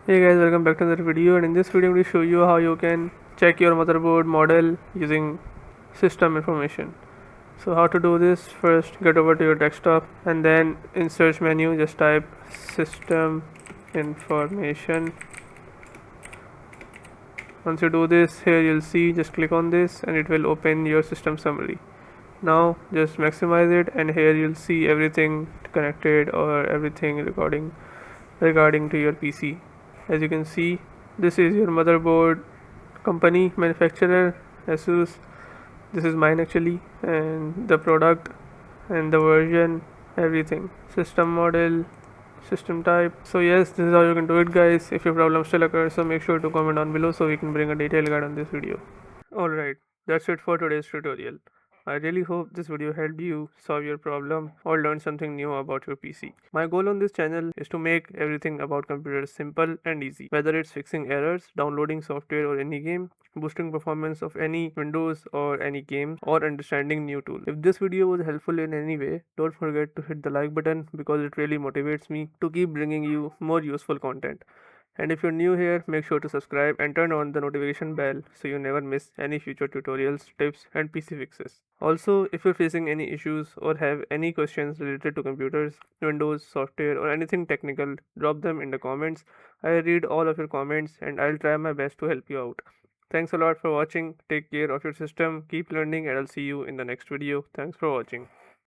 Hey guys, welcome back to another video, and in this video I'm going to show you how you can check your motherboard model using system information. So how to do this: first get over to your desktop and then in search menu just type system information. Once you do this, here you'll see, just click on this and it will open your system summary. Now just maximize it and here you'll see everything connected or everything regarding to your PC. As you can see, this is your motherboard company manufacturer Asus. This is mine actually, and the product and the version, everything, system model, system type. So yes, this is how you can do it guys. If your problem still occurs, so make sure to comment down below so we can bring a detailed guide on this video. Alright, that's it for today's tutorial. I really hope this video helped you solve your problem or learn something new about your PC. My goal on this channel is to make everything about computers simple and easy, whether it's fixing errors, downloading software or any game, boosting performance of any Windows or any game, or understanding new tool. If this video was helpful in any way, don't forget to hit the like button because it really motivates me to keep bringing you more useful content. And if you're new here, make sure to subscribe and turn on the notification bell so you never miss any future tutorials, tips, and PC fixes. Also, if you're facing any issues or have any questions related to computers, Windows, software, or anything technical, drop them in the comments. I read all of your comments and I'll try my best to help you out. Thanks a lot for watching. Take care of your system, keep learning, and I'll see you in the next video. Thanks for watching.